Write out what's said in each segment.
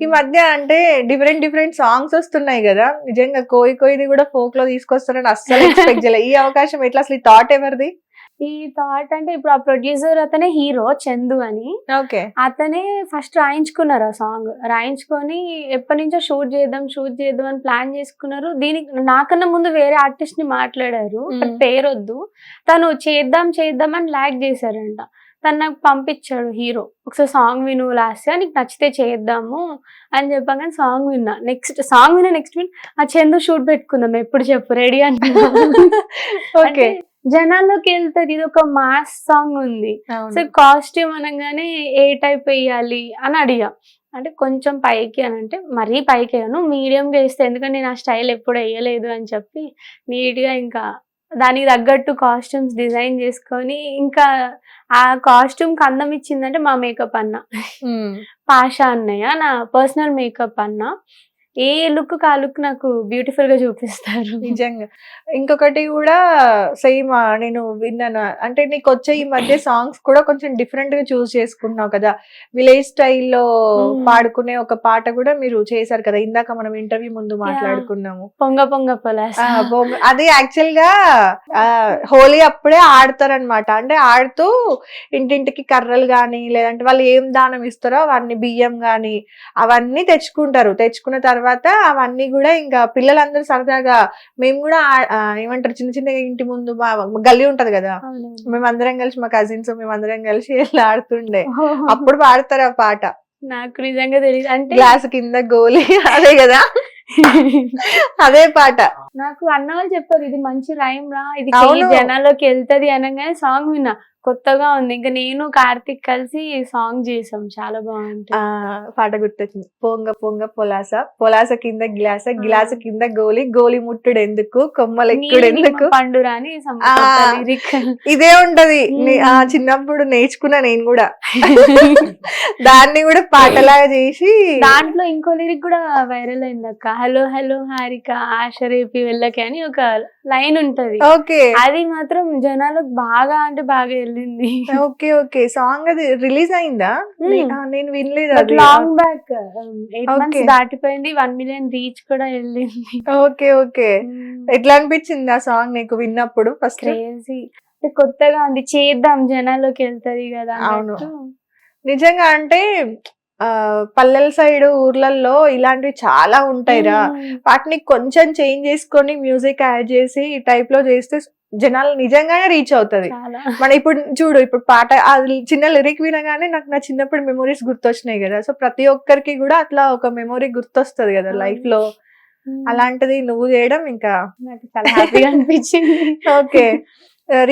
ఈ మధ్య అంటే డిఫరెంట్ డిఫరెంట్ సాంగ్స్ వస్తున్నాయి కదా, నిజంగా కోయి కోయిది కూడా ఫోక్ లో తీసుకొస్తారని అస్సలు ఎక్స్పెక్ట్ చేయలేదు. ఈ అవకాశం ఎట్లా, అసలు ఈ థాట్ ఎవరిది? ఈ థాట్ అంటే ఇప్పుడు ఆ ప్రొడ్యూసర్ అతనే హీరో చందు అని. ఓకే. అతనే ఫస్ట్ రాయించుకున్నారు ఆ సాంగ్. రాయించుకొని ఎప్పటి నుంచో షూట్ చేద్దాం అని ప్లాన్ చేసుకున్నారు. దీనికి నాకన్నా ముందు వేరే ఆర్టిస్ట్ ని మాట్లాడారు, పేరొద్దు. తను చేద్దాం అని లాగ్ చేశారంట. తను నాకు పంపించాడు హీరో, ఒకసారి సాంగ్ విను లాస్ట్ నీకు నచ్చితే చేద్దాము అని చెప్పగానే సాంగ్ విన్నా. నెక్స్ట్ విన్ ఆ చందు షూట్ పెట్టుకుందాం ఎప్పుడు చెప్పు రెడీ అని. ఓకే. జనాల్లోకి వెళ్తుంది, ఇది ఒక మాస్ సాంగ్ ఉంది. సో కాస్ట్యూమ్ అనగానే ఏ టైప్ వేయాలి అని అడిగా. అంటే కొంచెం పైకి అని అంటే మరీ పైకి వేయను, మీడియంగా వేస్తే, ఎందుకంటే నేను ఆ స్టైల్ ఎప్పుడు వేయలేదు అని చెప్పి నీట్గా ఇంకా దానికి తగ్గట్టు కాస్ట్యూమ్స్ డిజైన్ చేసుకొని, ఇంకా ఆ కాస్ట్యూమ్ కి అందం ఇచ్చిందంటే మా మేకప్ అన్న పాషా అన్నయ్య, నా పర్సనల్ మేకప్ అన్న. ఏ లుక్ ఆ లుక్ నాకు బ్యూటిఫుల్ గా చూపిస్తారు. నిజంగా. ఇంకొకటి కూడా సేమ్ నేను విన్నాను, అంటే నీకు వచ్చే ఈ మధ్య సాంగ్స్ కూడా కొంచెం డిఫరెంట్ గా చూస్ చేసుకుంటున్నావు కదా. విలేజ్ స్టైల్లో పాడుకునే ఒక పాట కూడా మీరు చేశారు కదా, ఇందాక మనం ఇంటర్వ్యూ ముందు మాట్లాడుకున్నాము. పొంగ పొంగ పొలాస. అది యాక్చువల్ గా హోలీ అప్పుడే ఆడతారనమాట. అంటే ఆడుతూ ఇంటింటికి కర్రలు గాని, లేదంటే వాళ్ళు ఏం దానం ఇస్తారో అవన్నీ, బియ్యం గాని అవన్నీ తెచ్చుకుంటారు. తెచ్చుకున్న తర్వాత అవన్నీ కూడా ఇంకా పిల్లలందరూ సరదాగా, మేము కూడా ఏమంటారు చిన్న చిన్న ఇంటి ముందు గల్లీ ఉంటది కదా, మేమందరం కలిసి, మా కజిన్స్ మేమందరం కలిసి వెళ్ళి ఆడుతుండే. అప్పుడు పాడతారు ఆ పాట. నాకు నిజంగా తెలియదు. అంటే గ్లాస్ కింద గోలీ, అదే కదా, అదే పాట. నాకు అన్న వాళ్ళు చెప్పారు ఇది మంచి రైమ్ రా, ఇది జనాల్లోకి వెళ్తది అనగానే సాంగ్ విన్నా, కొత్తగా ఉంది. ఇంకా నేను కార్తిక్ కలిసి సాంగ్ చేసాం, చాలా బాగుంటుంది. పాట గుర్తొచ్చింది. పొంగ పొంగ పొలాస, పొలాస కింద గిలాస, గిలాస కింద గోలి, గోలి ముట్టుడు ఎందుకు, కొమ్మలెక్కుడు ఎందుకు, పండురా అని ఇదే ఉంటది. చిన్నప్పుడు నేర్చుకున్నా నేను కూడా. దాన్ని కూడా పాటలాగా చేసి, దాంట్లో ఇంకో లిరిక్ కూడా వైరల్ అయింది అక్క. హలో హలో హారిక ఆశ రేపి వెళ్ళకి అని ఒక లైన్ ఉంటది. ఓకే. అది మాత్రం జనాలకు బాగా అంటే బాగా వెళ్ళింది. Okay okay. సాంగ్ అది రిలీజ్ అయిందా? నేను వినలేదు. లాంగ్ బ్యాక్ 8 months దాటిపోయింది, 1 million రీచ్ కూడా వెళ్ళింది. Okay okay. ఎట్లా అనిపించింది ఆ సాంగ్ నీకు విన్నప్పుడు? ఫస్ట్ క్రేజీ, కొత్తగా ఉంది, చేద్దాం జనాల్లోకి వెళ్తది కదా. అవును, నిజంగా. అంటే పల్లెల సైడ్ ఊర్లలో ఇలాంటివి చాలా ఉంటాయిరా. వాటిని కొంచెం చేంజ్ చేసుకొని మ్యూజిక్ యాడ్ చేసి ఈ టైప్ లో చేస్తే జనాలు నిజంగానే రీచ్ అవుతది. మన ఇప్పుడు చూడు, ఇప్పుడు పాట చిన్న లిరిక్ వినగానే నాకు నా చిన్నప్పుడు మెమోరీస్ గుర్తొచ్చినాయి కదా. సో ప్రతి ఒక్కరికి కూడా అట్లా ఒక మెమొరీ గుర్తొస్తుంది కదా లైఫ్ లో. అలాంటిది నువ్వు చేయడం ఇంకా నాకు చాలా హ్యాపీగా అనిపించింది. ఓకే.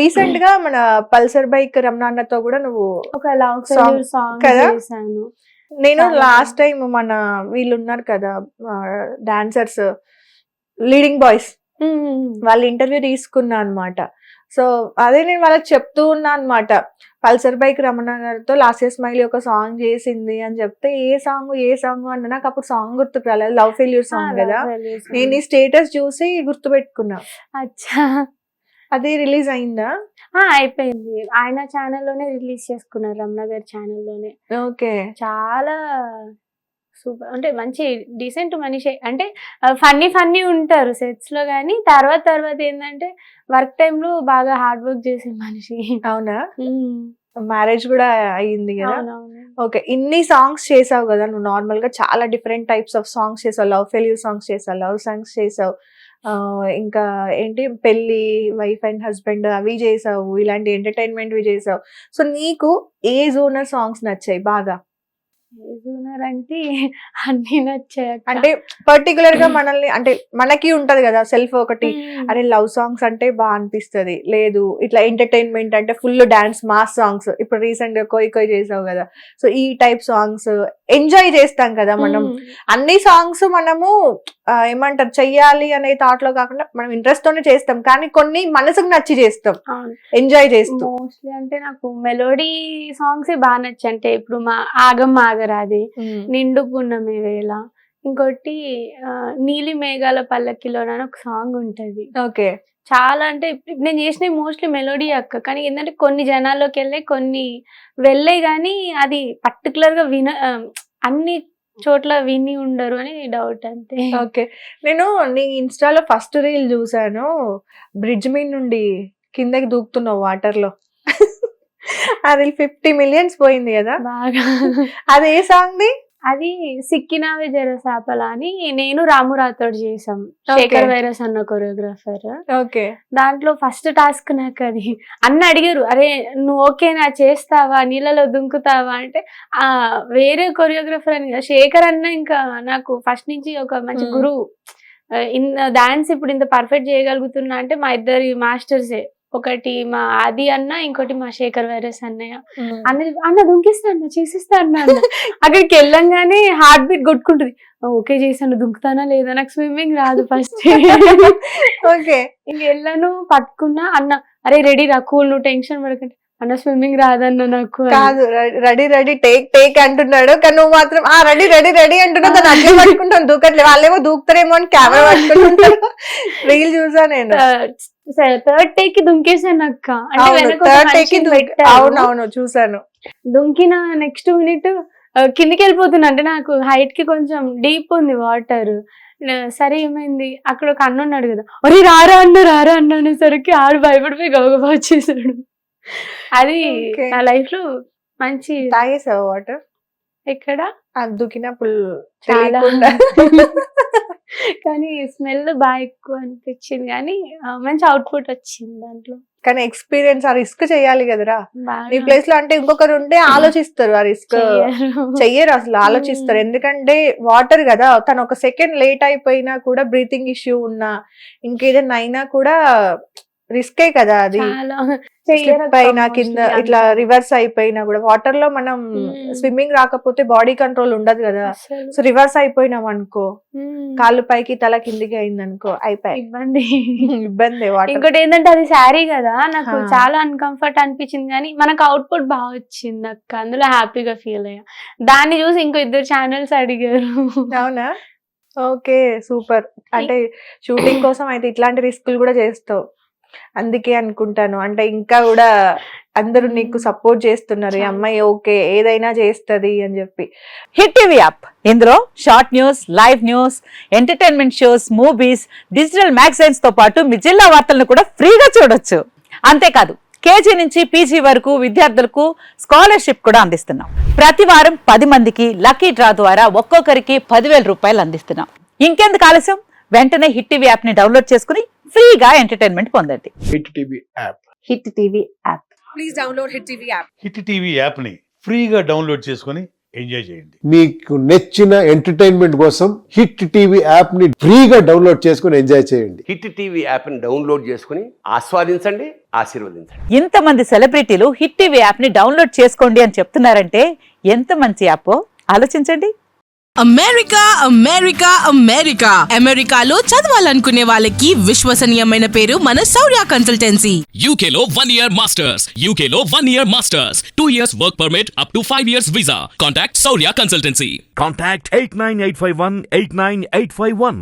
రీసెంట్ గా మన పల్సర్ బైక్ రమణాన్నతో కూడా నువ్వు ఒక లవ్ సాంగ్ చేశాను. నేను లాస్ట్ టైం మన వీళ్ళు ఉన్నారు కదా డాన్సర్స్, లీడింగ్ బాయ్స్, వాళ్ళ ఇంటర్వ్యూ తీసుకున్నా అనమాట. సో అదే నేను వాళ్ళకి చెప్తూ ఉన్నా అనమాట, పల్సర్ బైక్ రమణ గారితో లాస్ట్ స్మైల్ ఒక సాంగ్ చేసింది అని చెప్తే, ఏ సాంగ్ అన్న నాకు అప్పుడు సాంగ్ గుర్తుకు రాలేదు, లవ్ ఫెయిల్యూర్ సాంగ్ కదా. నేను ఈ స్టేటస్ చూసి గుర్తు పెట్టుకున్నా. అచ్చా, అది రిలీజ్ అయిందా? అయిపోయింది, ఆయన ఛానల్లోనే రిలీజ్ చేసుకున్నారు, రమణ గారి ఛానల్లోనే. ఓకే. చాలా సూపర్, అంటే మంచి డీసెంట్ మనిషి. అంటే ఫన్నీ ఉంటారు సెట్స్ లో, కానీ తర్వాత ఏంటంటే వర్క్ టైమ్ లో బాగా హార్డ్ వర్క్ చేసే మనిషి. అవునా? మ్యారేజ్ కూడా అయ్యింది కదా. ఓకే. ఇన్ని సాంగ్స్ చేసావు కదా నువ్వు, నార్మల్ గా చాలా డిఫరెంట్ టైప్స్ ఆఫ్ సాంగ్స్ చేసావు, లవ్ ఫెయిల్యూర్ సాంగ్స్ చేసావు, లవ్ సాంగ్స్ చేసావు, ఇంకా ఏంటి పెళ్లి, వైఫ్ అండ్ హస్బెండ్ అవి చేసావు, ఇలాంటి ఎంటర్టైన్మెంట్ వి చేసావు. సో నీకు ఏ జోనర్ సాంగ్స్ నచ్చాయి బాగా? అంటే అన్ని నచ్చాయి. అంటే పర్టికులర్ గా మనల్ని, అంటే మనకి ఉంటది కదా సెల్ఫ్ ఒకటి, అరే లవ్ సాంగ్స్ అంటే బాగా అనిపిస్తుంది, లేదు ఇట్లా ఎంటర్టైన్మెంట్ అంటే ఫుల్ డాన్స్ మాస్ సాంగ్స్, ఇప్పుడు రీసెంట్ గా కోయి కోయి చేసావు కదా. సో ఈ టైప్ సాంగ్స్ ఎంజాయ్ చేస్తాం కదా మనం. అన్ని సాంగ్స్ మనము ఏమంటారు చెయ్యాలి అనే థాట్ లో కాకుండా మనం ఇంట్రెస్ట్ తోనే చేస్తాం, కానీ కొన్ని మనసుకు నచ్చి చేస్తాం, ఎంజాయ్ చేస్తాం. మోస్ట్లీ అంటే నాకు మెలోడీ సాంగ్స్ బాగా నచ్చాయి. అంటే ఇప్పుడు మా ఆగమ్మ ఆగరాది, నిండు పున్నమి వేళ, ఇంకోటి నీలి మేఘాల పల్లకిలో అని ఒక సాంగ్ ఉంటది. ఓకే. చాలా అంటే నేను చేసిన మోస్ట్లీ మెలోడీ అక్క, కానీ ఏంటంటే కొన్ని జనాల్లోకి వెళ్ళాయి, కొన్ని వెళ్ళాయి, కానీ అది పర్టికులర్ గా అన్ని చోట్ల విని ఉండరు అని డౌట్ అంతే. ఓకే. నేను నీ ఇన్‌స్టా‌లో ఫస్ట్ రీల్ చూసాను. బ్రిడ్జ్ మీద నుండి కిందకి దూకుతున్నావు వాటర్‌లో. ఆ రీల్ 50 మిలియన్స్ పోయింది కదా! బాగా అది ఏ సాంగ్‌ది? అది సిక్కినావే జరసాపల అని నేను రాము రాథోడ్ చేసాం. ఓకే. శేఖర్ వైరస్ అన్న కొరియోగ్రాఫర్. ఓకే. దాంట్లో ఫస్ట్ టాస్క్ నాకు అది. అన్న అడిగారు, అరే నువ్వు ఓకేనా చేస్తావా, నీళ్ళలో దుంకుతావా అంటే వేరే కొరియోగ్రాఫర్ అని కాదు, శేఖర్ అన్న ఇంకా నాకు ఫస్ట్ నుంచి ఒక మంచి గురువు. డాన్స్ ఇప్పుడు ఇంత పర్ఫెక్ట్ చేయగలుగుతున్నా అంటే మా ఇద్దరి మాస్టర్సే. ఒకటి మా ఆది అన్న, ఇంకోటి మా శేఖర్ వైరస్ అన్నయ్య. అన్న దుంకిస్తా అన్న, చేసిస్తా అన్న. అక్కడికి వెళ్ళంగానే హార్ట్ బీట్ కొట్టుకుంటుంది. ఓకే చేశాను, దుంకుతానా లేదా, నాకు స్విమ్మింగ్ రాదు ఫస్ట్. ఓకే. ఇంక వెళ్ళాను, పట్టుకున్నా. అన్న అరే రెడీ రా, కూల్, నువ్వు టెన్షన్ పడకండి. అన్న స్విమ్మింగ్ రాదన్న నాకు. కాదు, రెడీ రెడీ టేక్ అంటున్నాడు, కానీ నువ్వు మాత్రం రెడీ అంటున్నావు. దాన్ని అట్లే పట్టుకుంటాను, దూకట్లే. వాళ్ళేమో దూకుతారేమో అని కెమెరా పట్టుకుంటారు. రీల్ చూసా నేను. థర్డ్ టేక్ కి దుంకేసాను అక్క. అంటే వెనక థర్డ్ టేక్ అవునవును చూసాను. దుంకిన నెక్స్ట్ మినిట్ కిందికి వెళ్ళిపోతున్నా. అంటే నాకు హైట్ కి కొంచెం డీప్ ఉంది వాటర్. సరే ఏమైంది, అక్కడ ఒక అన్న ఉన్నాడు కదా, ఒరే రారా అన్న అనేసరికి ఆడు భయపడిపోయి గబగబా వచ్చేసాడు. అది నా లైఫ్ లో మంచి. తాగేసావు వాటర్ ఎక్కడ దుకినప్పుడు? చాలా. కానీ స్మెల్ బాగా ఎక్కువ అనిపించింది, కానీ మంచి అవుట్పుట్ వచ్చింది దాంట్లో. కానీ ఎక్స్పీరియన్స్, ఆ రిస్క్ చెయ్యాలి కదరా. బాగా నీ ప్లేస్ లో అంటే ఇంకొకరు ఉంటే ఆలోచిస్తారు, ఆ రిస్క్ చెయ్యరు అసలు, ఆలోచిస్తారు. ఎందుకంటే వాటర్ కదా, తను ఒక సెకండ్ లేట్ అయిపోయినా కూడా, బ్రీతింగ్ ఇష్యూ ఉన్నా ఇంకేదైనా అయినా కూడా రిస్కే కదా అది. స్లిప్ అయినా కింద ఇట్లా రివర్స్ అయిపోయినా కూడా, వాటర్ లో మనం స్విమ్మింగ్ రాకపోతే బాడీ కంట్రోల్ ఉండదు కదా. సో రివర్స్ అయిపోయినాం అనుకో, కాళ్ళు పైకి తల కిందికి అయింది అనుకో, అయిపోయి ఇబ్బంది. ఇంకోటి ఏంటంటే అది శారీ కదా, నాకు చాలా అన్కంఫర్ట్ అనిపించింది, కానీ మనకు అవుట్పుట్ బాగా వచ్చింది అక్క, అందులో హ్యాపీగా ఫీల్ అయ్యా. దాన్ని చూసి ఇంకో 2 ఛానల్స్ అడిగారు. అవునా? Okay, super. అంటే షూటింగ్ కోసం అయితే ఇట్లాంటి రిస్కులు కూడా చేస్తావు, అందుకే అనుకుంటాను. అంటే ఇంకా కూడా అందరూ నీకు సపోర్ట్ చేస్తున్నారు, ఈ అమ్మాయి ఓకే ఏదైనా చేస్తది అని చెప్పి. హిట్ టీవీ యాప్, ఇందులో short news, live news, entertainment shows, movies, digital magazines తో పాటు మీ జిల్లా వార్తలను కూడా ఫ్రీగా చూడొచ్చు. అంతేకాదు కేజీ నుంచి పీజీ వరకు విద్యార్థులకు స్కాలర్షిప్ కూడా అందిస్తున్నాం. ప్రతి వారం 10 మందికి లక్కీ డ్రా ద్వారా ఒక్కొక్కరికి 10,000 రూపాయలు అందిస్తున్నాం. ఇంకెందుకు ఆలస్యం, వెంటనే హిట్ టీవీ యాప్ ని డౌన్లోడ్ చేసుకుని ఫ్రీగా ఎంటర్టైన్మెంట్ పొందండి. Hit TV app. Hit TV app. Please download hit TV app. Hit TV app ని ఫ్రీగా డౌన్లోడ్ చేసుకొని ఎంజాయ్ చేయండి. మీకు నచ్చిన ఎంటర్టైన్మెంట్ కోసం హిట్ టీవీ యాప్ ని ఫ్రీగా డౌన్లోడ్ చేసుకుని ఎంజాయ్ చేయండి. హిట్ టీవీ యాప్ ని డౌన్లోడ్ చేసుకుని ఆస్వాదించండి, ఆశీర్వదించండి. ఇంతమంది సెలబ్రిటీలు హిట్ టీవీ యాప్ ని డౌన్లోడ్ చేసుకోండి అని చెప్తున్నారంటే ఎంత మంచి యాప్ ఆలోచించండి. అమెరికాలో చదవాలనుకునే వాళ్ళకి విశ్వసనీయమైన పేరు మన శౌర్య కన్సల్టెన్సీ. UK లో 1 year masters, UK లో 1 year masters, 2 years work permit up to 5 years visa. Contact Saurya Consultancy. Contact 89851 89851.